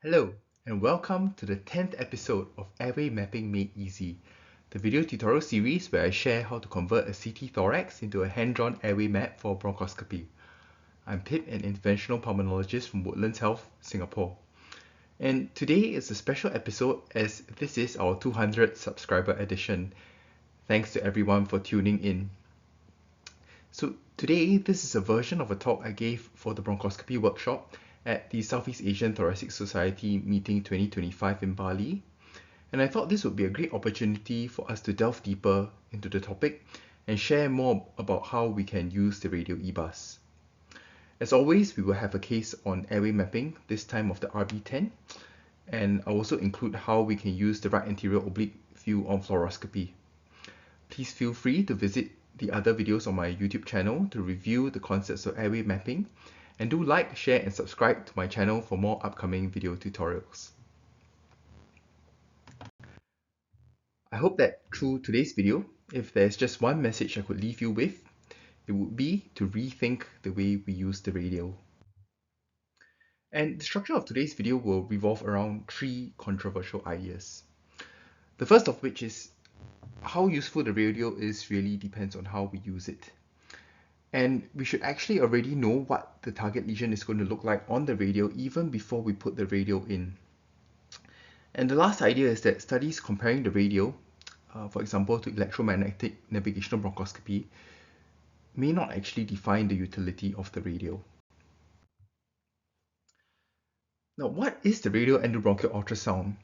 Hello, and welcome to the 10th episode of Airway Mapping Made Easy, the video tutorial series where I share how to convert a CT thorax into a hand-drawn airway map for bronchoscopy. I'm Pip, an interventional pulmonologist from Woodlands Health, Singapore. And today is a special episode as this is our 200th subscriber edition. Thanks to everyone for tuning in. So today, this is a version of a talk I gave for the bronchoscopy workshop at the Southeast Asian Thoracic Society meeting 2025 in Bali. And I thought this would be a great opportunity for us to delve deeper into the topic and share more about how we can use the Radial EBUS. As always, we will have a case on airway mapping, this time of the RB10, and I'll also include how we can use the right anterior oblique view on fluoroscopy. Please feel free to visit the other videos on my YouTube channel to review the concepts of airway mapping, and do like, share and subscribe to my channel for more upcoming video tutorials. I hope that through today's video, if there's just one message I could leave you with, it would be to rethink the way we use the radial. And the structure of today's video will revolve around three controversial ideas. The first of which is how useful the radial is really depends on how we use it. And we should actually already know what the target lesion is going to look like on the radial even before we put the radial in. And the last idea is that studies comparing the radial, for example, to electromagnetic navigational bronchoscopy, may not actually define the utility of the radial. Now, what is the radial endobronchial ultrasound?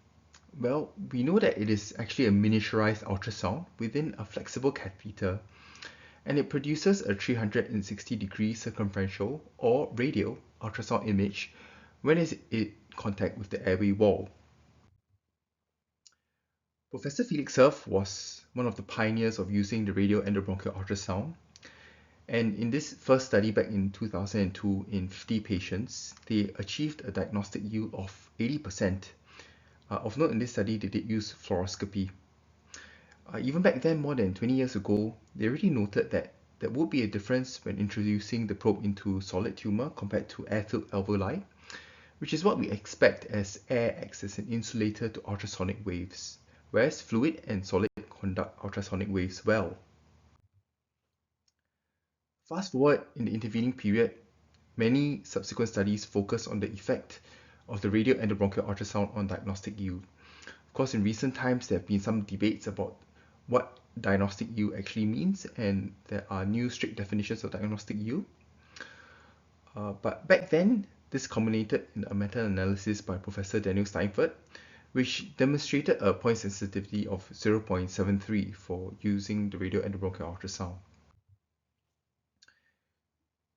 Well, we know that it is actually a miniaturized ultrasound within a flexible catheter, and it produces a 360-degree circumferential or radial ultrasound image when it's in contact with the airway wall. Professor Felix Cerf was one of the pioneers of using the radial endobronchial ultrasound, and in this first study back in 2002 in 50 patients, they achieved a diagnostic yield of 80%. Of note in this study, they did use fluoroscopy. Even back then, more than 20 years ago, they already noted that there would be a difference when introducing the probe into solid tumor compared to air-filled alveoli, which is what we expect as air acts as an insulator to ultrasonic waves, whereas fluid and solid conduct ultrasonic waves well. Fast forward in the intervening period, many subsequent studies focus on the effect of the radial endobronchial ultrasound on diagnostic yield. Of course, in recent times, there have been some debates about what diagnostic yield actually means, and there are new strict definitions of diagnostic yield. But back then, this culminated in a meta-analysis by Professor Daniel Steinfurt, which demonstrated a point sensitivity of 0.73 for using the radial endobronchial ultrasound.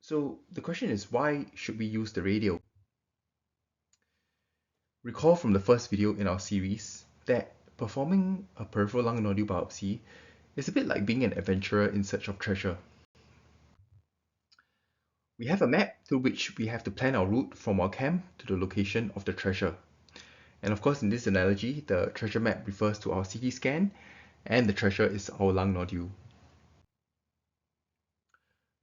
So the question is, why should we use the radial? Recall from the first video in our series that performing a peripheral lung nodule biopsy is a bit like being an adventurer in search of treasure. We have a map through which we have to plan our route from our camp to the location of the treasure. And of course, in this analogy, the treasure map refers to our CT scan and the treasure is our lung nodule.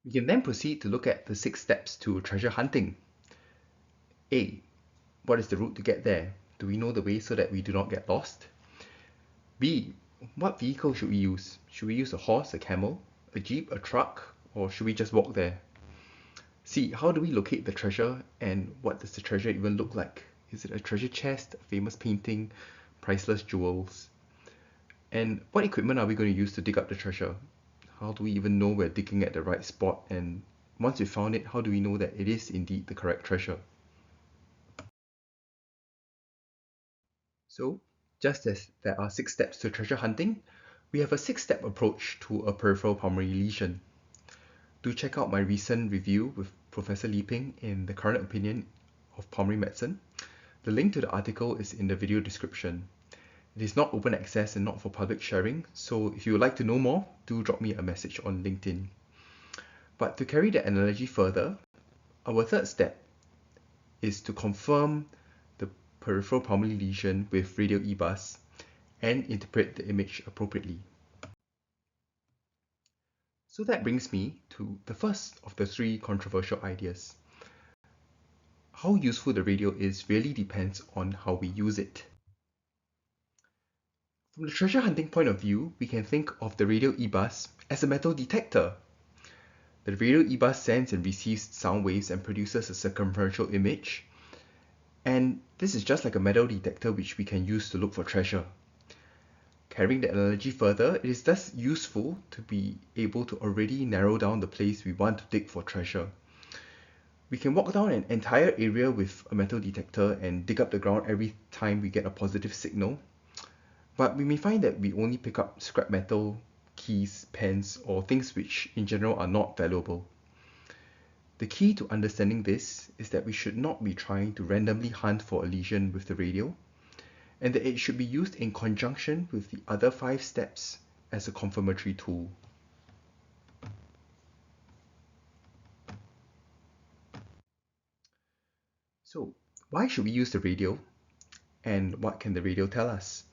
We can then proceed to look at the 6 steps to treasure hunting. A. What is the route to get there? Do we know the way so that we do not get lost? B. What vehicle should we use? Should we use a horse, a camel, a jeep, a truck, or should we just walk there? C. How do we locate the treasure, and what does the treasure even look like? Is it a treasure chest, a famous painting, priceless jewels? And what equipment are we going to use to dig up the treasure? How do we even know we're digging at the right spot? And once we found it, how do we know that it is indeed the correct treasure? So, just as there are 6 steps to treasure hunting, we have a 6-step approach to a peripheral pulmonary lesion. Do check out my recent review with Professor Li Ping in the Current Opinion of Pulmonary Medicine. The link to the article is in the video description. It is not open access and not for public sharing, so if you would like to know more, do drop me a message on LinkedIn. But to carry the analogy further, our 3rd step is to confirm the peripheral pulmonary lesion with radial EBUS and interpret the image appropriately. So that brings me to the first of the 3 controversial ideas. how useful the radio is really depends on how we use it. From the treasure hunting point of view, we can think of the Radial EBUS as a metal detector. The Radial EBUS sends and receives sound waves and produces a circumferential image. And this is just like a metal detector which we can use to look for treasure. Carrying the analogy further, it is thus useful to be able to already narrow down the place we want to dig for treasure. We can walk down an entire area with a metal detector and dig up the ground every time we get a positive signal. But we may find that we only pick up scrap metal, keys, pens, or things which in general are not valuable. The key to understanding this is that we should not be trying to randomly hunt for a lesion with the radio, and that it should be used in conjunction with the other 5 steps as a confirmatory tool. So, why should we use the radio, and what can the radio tell us?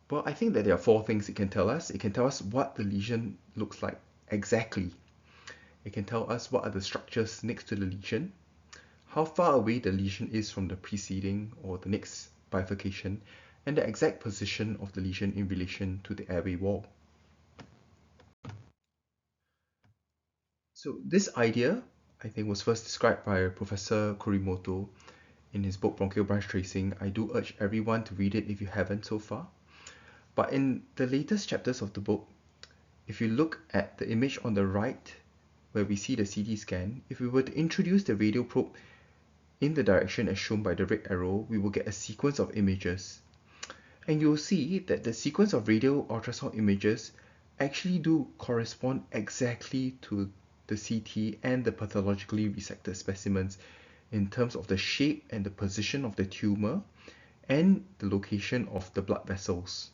Well, I think that there are 4 things it can tell us. It can tell us what the lesion looks like exactly. It can tell us what are the structures next to the lesion, how far away the lesion is from the preceding or the next bifurcation, and the exact position of the lesion in relation to the airway wall. So this idea, I think, was first described by Professor Kurimoto in his book Bronchial Branch Tracing. I do urge everyone to read it if you haven't so far. But in the latest chapters of the book, if you look at the image on the right, where we see the CT scan, if we were to introduce the radio probe in the direction as shown by the red arrow, we will get a sequence of images. And you'll see that the sequence of radio ultrasound images actually do correspond exactly to the CT and the pathologically resected specimens in terms of the shape and the position of the tumor and the location of the blood vessels.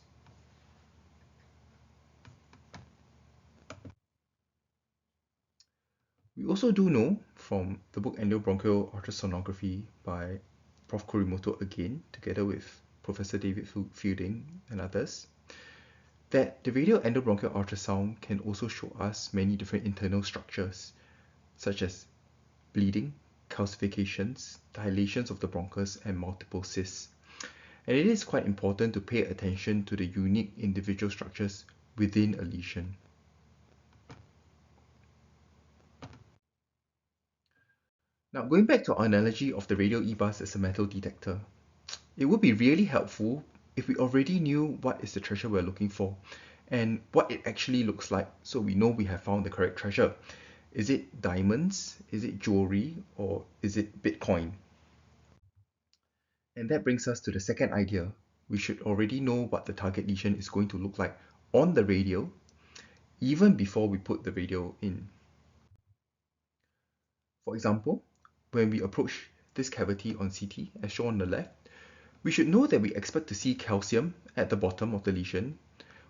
We also do know from the book Endobronchial Ultrasonography by Prof. Kurimoto again, together with Professor David Fielding and others, that the radial endobronchial ultrasound can also show us many different internal structures, such as bleeding, calcifications, dilations of the bronchus, and multiple cysts. And it is quite important to pay attention to the unique individual structures within a lesion. Now, going back to our analogy of the Radial EBUS as a metal detector, it would be really helpful if we already knew what is the treasure we're looking for and what it actually looks like, so we know we have found the correct treasure. Is it diamonds? Is it jewelry? Or is it Bitcoin? And that brings us to the second idea. We should already know what the target lesion is going to look like on the radio, even before we put the radio in. For example, when we approach this cavity on CT, as shown on the left, we should know that we expect to see calcium at the bottom of the lesion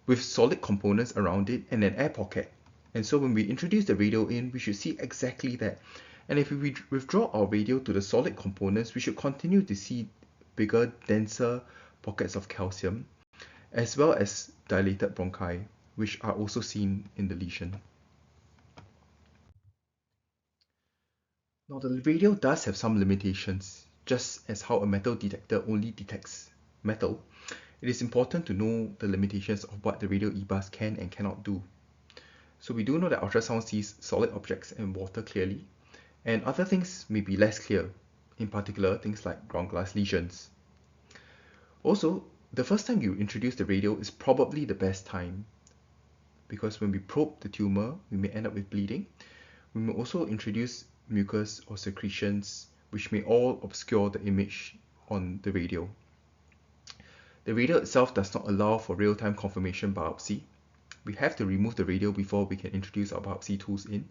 with solid components around it and an air pocket. And so when we introduce the radio in, we should see exactly that. And if we withdraw our radio to the solid components, we should continue to see bigger, denser pockets of calcium, as well as dilated bronchi, which are also seen in the lesion. Now, the radio does have some limitations. Just as how a metal detector only detects metal, it is important to know the limitations of what the Radial EBUS can and cannot do. So we do know that ultrasound sees solid objects and water clearly, and other things may be less clear, in particular things like ground glass lesions. Also, the first time you introduce the radio is probably the best time, because when we probe the tumor, we may end up with bleeding. We may also introduce mucus or secretions, which may all obscure the image on the radio. The radio itself does not allow for real-time confirmation biopsy. We have to remove the radio before we can introduce our biopsy tools in.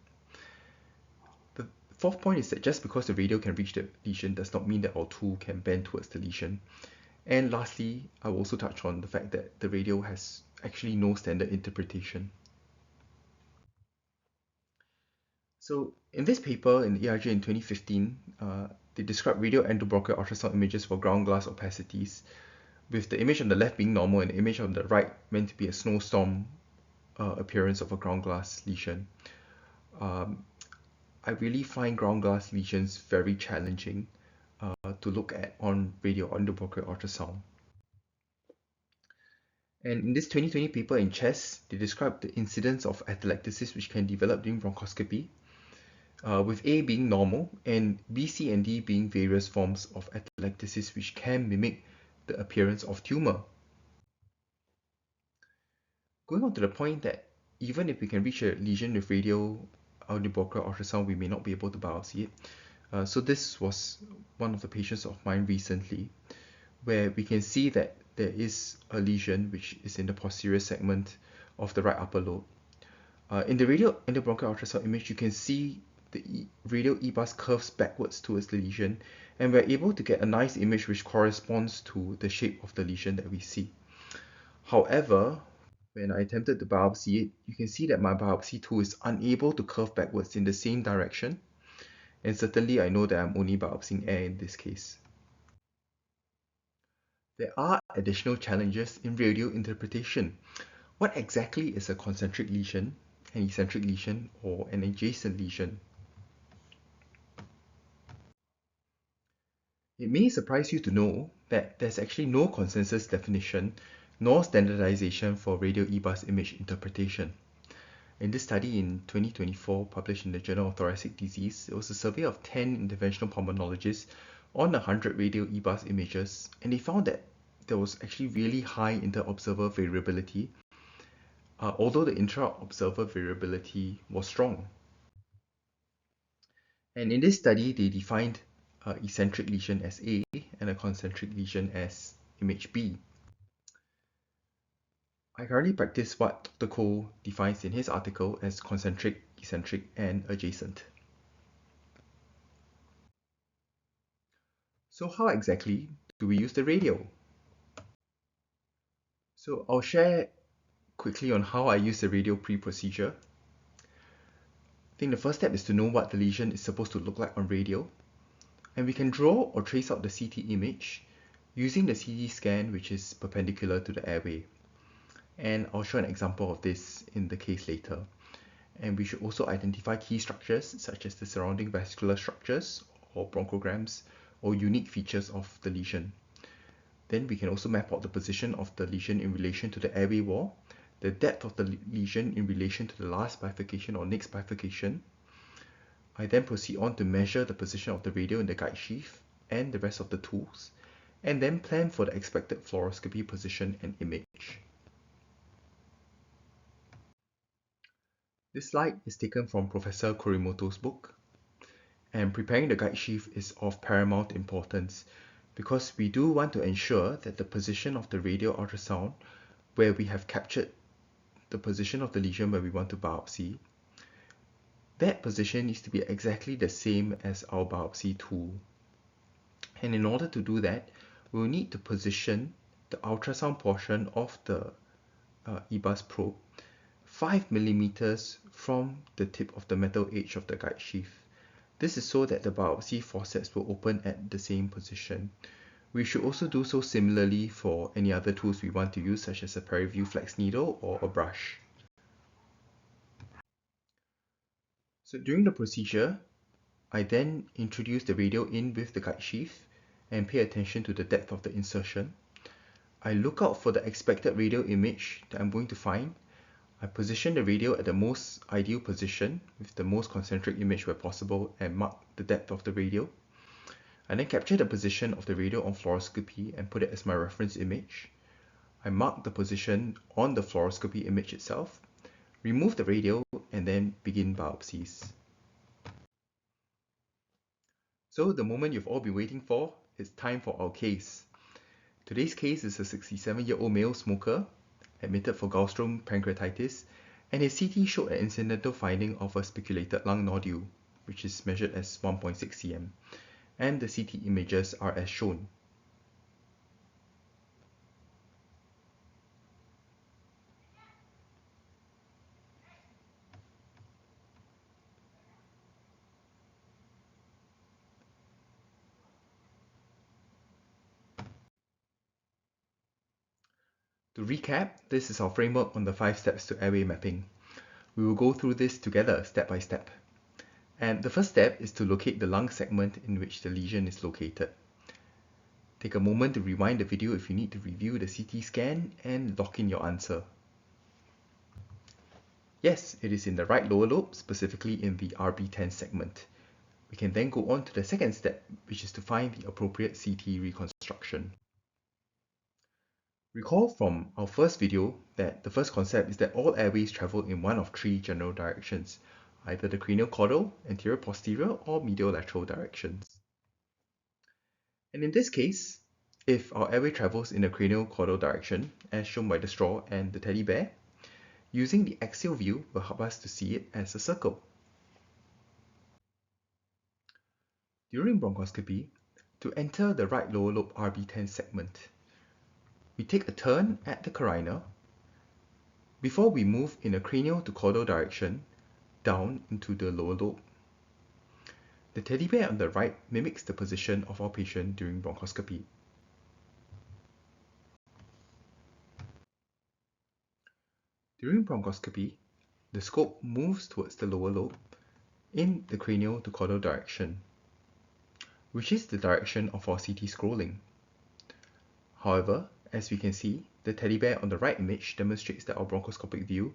The fourth point is that just because the radio can reach the lesion does not mean that our tool can bend towards the lesion. And lastly, I will also touch on the fact that the radio has actually no standard interpretation. So in this paper in the ERJ in 2015, they described radial endobronchial ultrasound images for ground glass opacities, with the image on the left being normal and the image on the right meant to be a snowstorm appearance of a ground glass lesion. I really find ground glass lesions very challenging. to look at on radio endobronchial ultrasound. And in this 2020 paper in CHEST, they described the incidence of atelectasis which can develop during bronchoscopy, with A being normal and B, C, and D being various forms of atelectasis which can mimic the appearance of tumor. Going on to the point that even if we can reach a lesion with radio endobronchial ultrasound, we may not be able to biopsy it. So this was one of the patients of mine recently, where we can see that there is a lesion which is in the posterior segment of the right upper lobe. In the radial endobronchial ultrasound image, you can see the radial EBUS curves backwards towards the lesion, and we're able to get a nice image which corresponds to the shape of the lesion that we see. However, when I attempted to biopsy it, you can see that my biopsy tool is unable to curve backwards in the same direction, and certainly I know that I'm only biopsying air in this case. There are additional challenges in radio interpretation. What exactly is a concentric lesion, an eccentric lesion, or an adjacent lesion? It may surprise you to know that there's actually no consensus definition nor standardization for radial EBUS image interpretation. In this study in 2024, published in the Journal of Thoracic Disease, it was a survey of 10 interventional pulmonologists on 100 radial EBUS images, and they found that there was actually really high inter-observer variability, although the intra-observer variability was strong. And in this study, they defined eccentric lesion as A and a concentric lesion as image B. I currently practice what Dr. Cole defines in his article as concentric, eccentric, and adjacent. So how exactly do we use the radio? So I'll share quickly on how I use the radio pre-procedure. I think the first step is to know what the lesion is supposed to look like on radio. And we can draw or trace out the CT image using the CT scan, which is perpendicular to the airway. And I'll show an example of this in the case later. And we should also identify key structures such as the surrounding vascular structures or bronchograms or unique features of the lesion. Then we can also map out the position of the lesion in relation to the airway wall, the depth of the lesion in relation to the last bifurcation or next bifurcation. I then proceed on to measure the position of the radio in the guide sheath and the rest of the tools, and then plan for the expected fluoroscopy position and image. This slide is taken from Professor Korimoto's book, and preparing the guide sheath is of paramount importance because we do want to ensure that the position of the radial ultrasound, where we have captured the position of the lesion where we want to biopsy, that position needs to be exactly the same as our biopsy tool. And in order to do that, we'll need to position the ultrasound portion of the EBUS probe 5 millimeters from the tip of the metal edge of the guide sheath. This is so that the biopsy forceps will open at the same position. We should also do so similarly for any other tools we want to use, such as a PeriView flex needle or a brush. So during the procedure, I then introduce the radio in with the guide sheath and pay attention to the depth of the insertion. I look out for the expected radial image that I'm going to find. I position the radio at the most ideal position with the most concentric image where possible and mark the depth of the radio. I then capture the position of the radio on fluoroscopy and put it as my reference image. I mark the position on the fluoroscopy image itself, remove the radio, and then begin biopsies. So the moment you've all been waiting for, it's time for our case. Today's case is a 67-year-old male smoker admitted for gallstone pancreatitis, and his CT showed an incidental finding of a spiculated lung nodule, which is measured as 1.6 cm, and the CT images are as shown. To recap, this is our framework on the 5 steps to airway mapping. We will go through this together step by step. And the first step is to locate the lung segment in which the lesion is located. Take a moment to rewind the video if you need to review the CT scan and lock in your answer. Yes, it is in the right lower lobe, specifically in the RB10 segment. We can then go on to the second step, which is to find the appropriate CT reconstruction. Recall from our first video that the first concept is that all airways travel in one of three general directions, either the cranial caudal, anterior posterior, or medial lateral directions. And in this case, if our airway travels in the cranial caudal direction, as shown by the straw and the teddy bear, using the axial view will help us to see it as a circle. During bronchoscopy, to enter the right lower lobe RB10 segment, we take a turn at the carina before we move in a cranial to caudal direction down into the lower lobe. The teddy bear on the right mimics the position of our patient during bronchoscopy. During bronchoscopy, the scope moves towards the lower lobe in the cranial to caudal direction, which is the direction of our CT scrolling. However, as we can see, the teddy bear on the right image demonstrates that our bronchoscopic view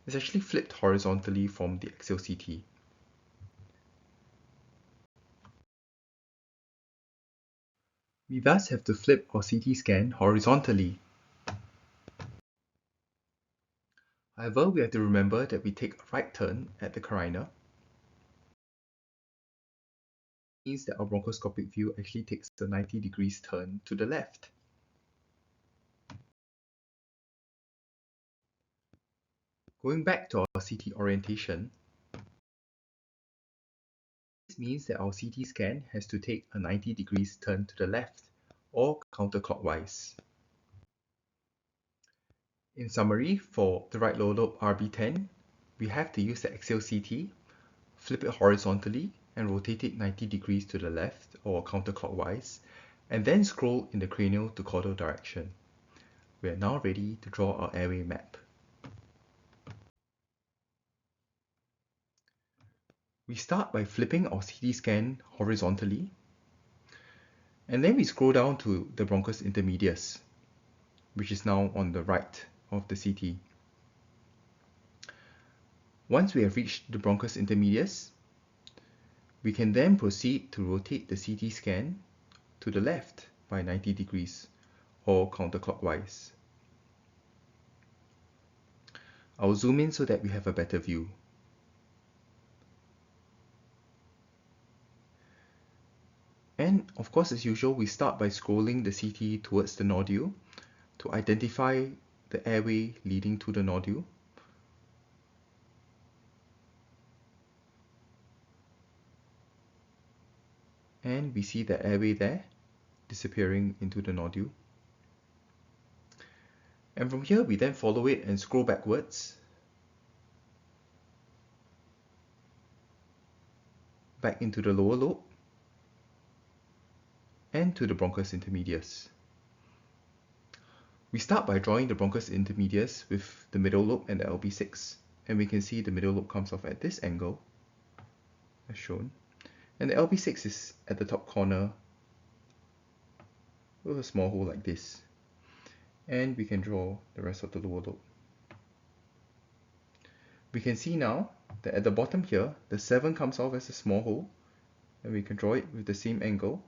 is actually flipped horizontally from the axial CT. We thus have to flip our CT scan horizontally. However, we have to remember that we take a right turn at the carina. It means that our bronchoscopic view actually takes a 90 degrees turn to the left. Going back to our CT orientation, this means that our CT scan has to take a 90 degrees turn to the left, or counterclockwise. In summary, for the right lower lobe RB10, we have to use the axial CT, flip it horizontally, and rotate it 90 degrees to the left, or counterclockwise, and then scroll in the cranial to caudal direction. We are now ready to draw our airway map. We start by flipping our CT scan horizontally, and then we scroll down to the bronchus intermedius, which is now on the right of the CT. Once we have reached the bronchus intermedius, we can then proceed to rotate the CT scan to the left by 90 degrees, or counterclockwise. I'll zoom in so that we have a better view. And of course, as usual, we start by scrolling the CT towards the nodule to identify the airway leading to the nodule. And we see the airway there, disappearing into the nodule. And from here, we then follow it and scroll backwards, back into the lower lobe, and to the bronchus intermedius. We start by drawing the bronchus intermedius with the middle lobe and the RB6, and we can see the middle lobe comes off at this angle, as shown, and the RB6 is at the top corner with a small hole like this, and we can draw the rest of the lower lobe. We can see now that at the bottom here, the 7 comes off as a small hole, and we can draw it with the same angle.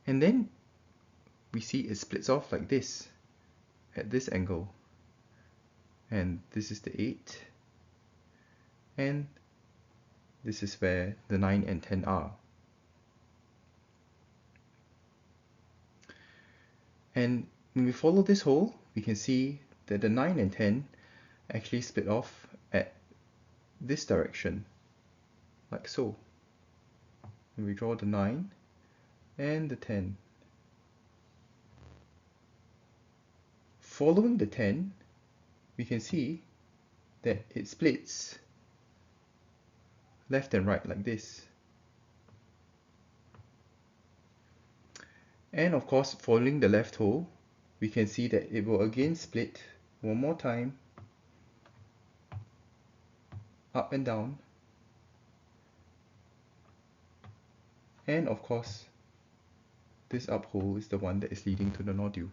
And then we see it splits off like this at this angle, and this is the 8, and this is where the 9 and 10 are. And when we follow this hole, we can see that the 9 and 10 actually split off at this direction, like so. And we draw the 9 and the 10. Following the 10, we can see that it splits left and right like this. And of course, following the left hole, we can see that it will again split one more time up and down, and of course this up hole is the one that is leading to the nodule.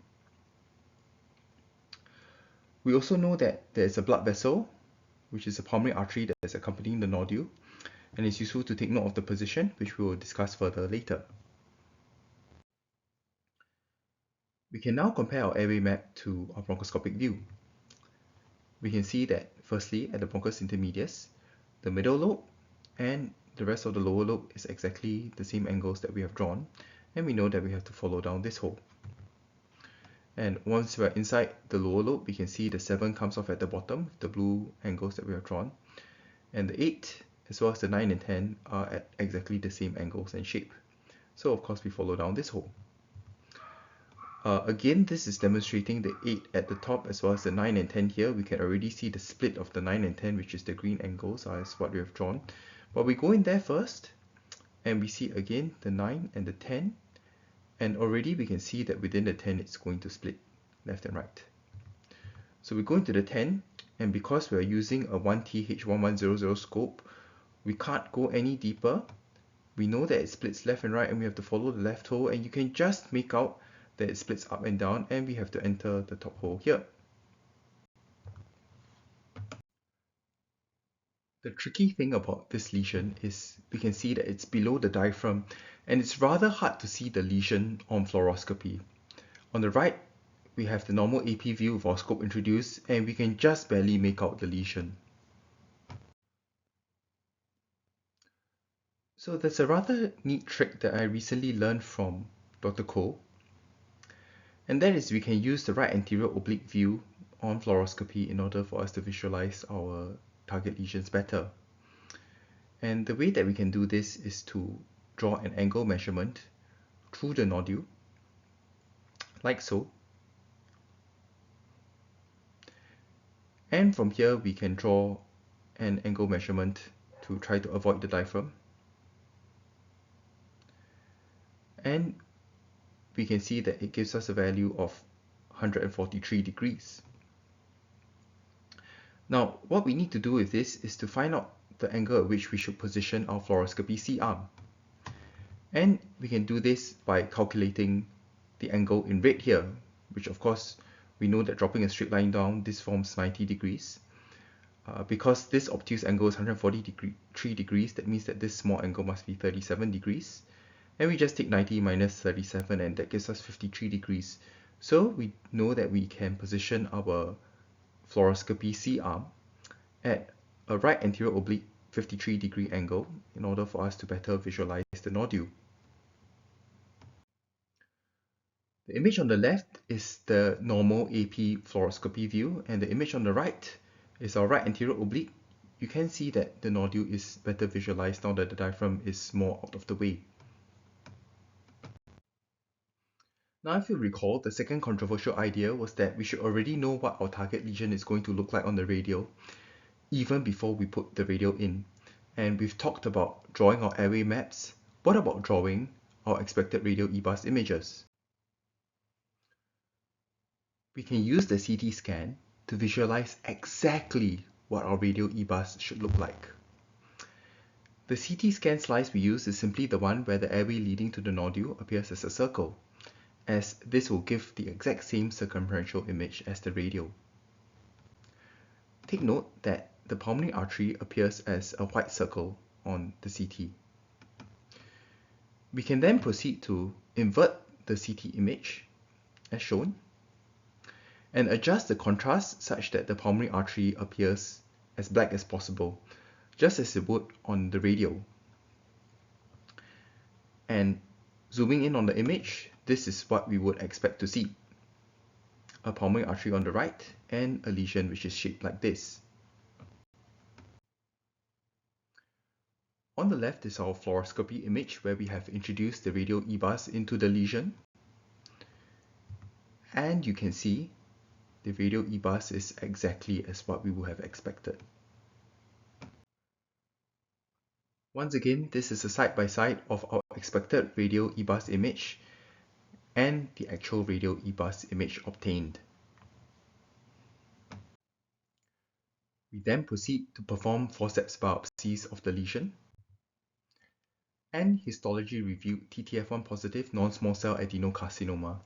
We also know that there is a blood vessel, which is a pulmonary artery that is accompanying the nodule, and it's useful to take note of the position, which we will discuss further later. We can now compare our airway map to our bronchoscopic view. We can see that firstly at the bronchus intermedius, the middle lobe and the rest of the lower lobe is exactly the same angles that we have drawn, and we know that we have to follow down this hole. And once we're inside the lower lobe, we can see the 7 comes off at the bottom, the blue angles that we have drawn, and the 8 as well as the 9 and 10 are at exactly the same angles and shape. So of course we follow down this hole. Again, this is demonstrating the 8 at the top as well as the 9 and 10 here. We can already see the split of the 9 and 10, which is the green angles, as what we have drawn. But we go in there first, and we see again the 9 and the 10, and already we can see that within the 10 it's going to split left and right. So we go into the 10, and because we are using a 1TH1100 scope, we can't go any deeper. We know that it splits left and right, and we have to follow the left hole, and you can just make out that it splits up and down, and we have to enter the top hole here. The tricky thing about this lesion is we can see that it's below the diaphragm, and it's rather hard to see the lesion on fluoroscopy. On the right, we have the normal AP view with our scope introduced, and we can just barely make out the lesion. So there's a rather neat trick that I recently learned from Dr. Koh, and that is we can use the right anterior oblique view on fluoroscopy in order for us to visualize our target lesions better. And the way that we can do this is to draw an angle measurement through the nodule, like so. And from here we can draw an angle measurement to try to avoid the diaphragm. And we can see that it gives us a value of 143 degrees. Now, what we need to do with this is to find out the angle at which we should position our fluoroscopy C-arm. And we can do this by calculating the angle in red here, which of course we know that dropping a straight line down, this forms 90 degrees. Because this obtuse angle is 143 degrees, that means that this small angle must be 37 degrees. And we just take 90 minus 37, and that gives us 53 degrees. So we know that we can position our fluoroscopy C-arm at a right anterior oblique 53 degree angle in order for us to better visualize the nodule. The image on the left is the normal AP fluoroscopy view, and the image on the right is our right anterior oblique. You can see that the nodule is better visualized now that the diaphragm is more out of the way. Now, if you recall, the second controversial idea was that we should already know what our target lesion is going to look like on the radial, even before we put the radial in. And we've talked about drawing our airway maps. What about drawing our expected radial EBUS images? We can use the CT scan to visualize exactly what our radial EBUS should look like. The CT scan slice we use is simply the one where the airway leading to the nodule appears as a circle, as this will give the exact same circumferential image as the radial. Take note that the pulmonary artery appears as a white circle on the CT. We can then proceed to invert the CT image, as shown, and adjust the contrast such that the pulmonary artery appears as black as possible, just as it would on the radial. And zooming in on the image, this is what we would expect to see. A pulmonary artery on the right and a lesion which is shaped like this. On the left is our fluoroscopy image where we have introduced the radial EBUS into the lesion. And you can see the radial EBUS is exactly as what we would have expected. Once again, this is a side-by-side of our expected radial EBUS image and the actual radial EBUS image obtained. We then proceed to perform forceps biopsies of the lesion and histology reviewed TTF1 positive non-small cell adenocarcinoma.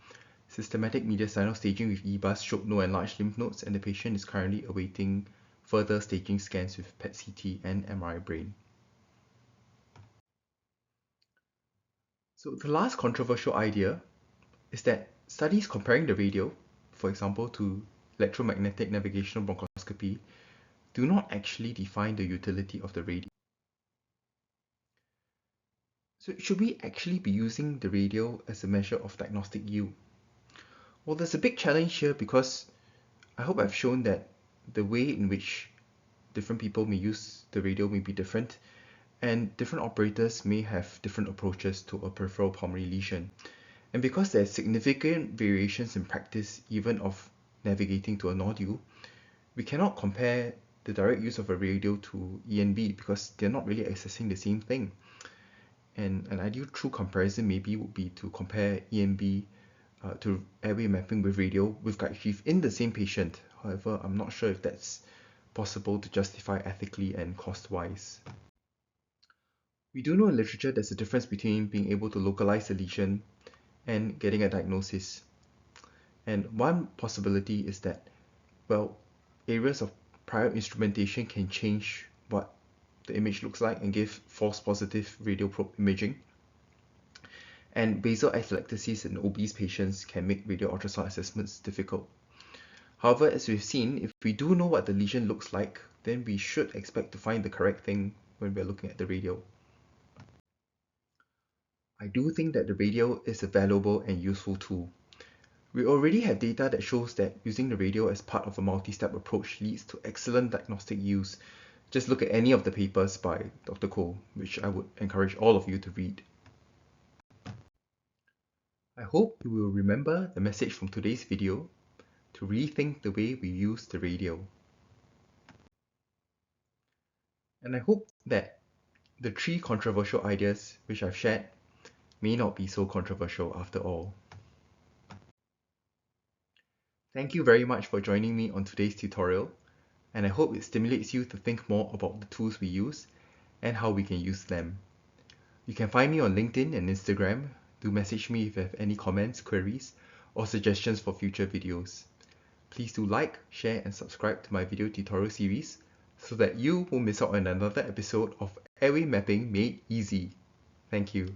Systematic mediastinal staging with EBUS showed no enlarged lymph nodes, and the patient is currently awaiting further staging scans with PET-CT and MRI brain. So the last controversial idea is that studies comparing the radio, for example, to electromagnetic navigational bronchoscopy, do not actually define the utility of the radio. So should we actually be using the radio as a measure of diagnostic yield? Well, there's a big challenge here because I hope I've shown that the way in which different people may use the radio may be different, and different operators may have different approaches to a peripheral pulmonary lesion. And because there's significant variations in practice even of navigating to a nodule, we cannot compare the direct use of a radio to ENB because they're not really accessing the same thing. And an ideal true comparison maybe would be to compare ENB to airway mapping with radio with guide sheath in the same patient. However, I'm not sure if that's possible to justify ethically and cost-wise. We do know in literature there's a difference between being able to localize a lesion and getting a diagnosis. And one possibility is that, well, areas of prior instrumentation can change what the image looks like and give false positive radio probe imaging. And basal atelectasis in obese patients can make radio ultrasound assessments difficult. However, as we've seen, if we do know what the lesion looks like, then we should expect to find the correct thing when we're looking at the radio. I do think that the radio is a valuable and useful tool. We already have data that shows that using the radio as part of a multi-step approach leads to excellent diagnostic use. Just look at any of the papers by Dr. Cole, which I would encourage all of you to read. I hope you will remember the message from today's video to rethink the way we use the radio. And I hope that the 3 controversial ideas which I've shared may not be so controversial after all. Thank you very much for joining me on today's tutorial, and I hope it stimulates you to think more about the tools we use and how we can use them. You can find me on LinkedIn and Instagram. Do message me if you have any comments, queries, or suggestions for future videos. Please do like, share, and subscribe to my video tutorial series so that you won't miss out on another episode of Airway Mapping Made Easy. Thank you.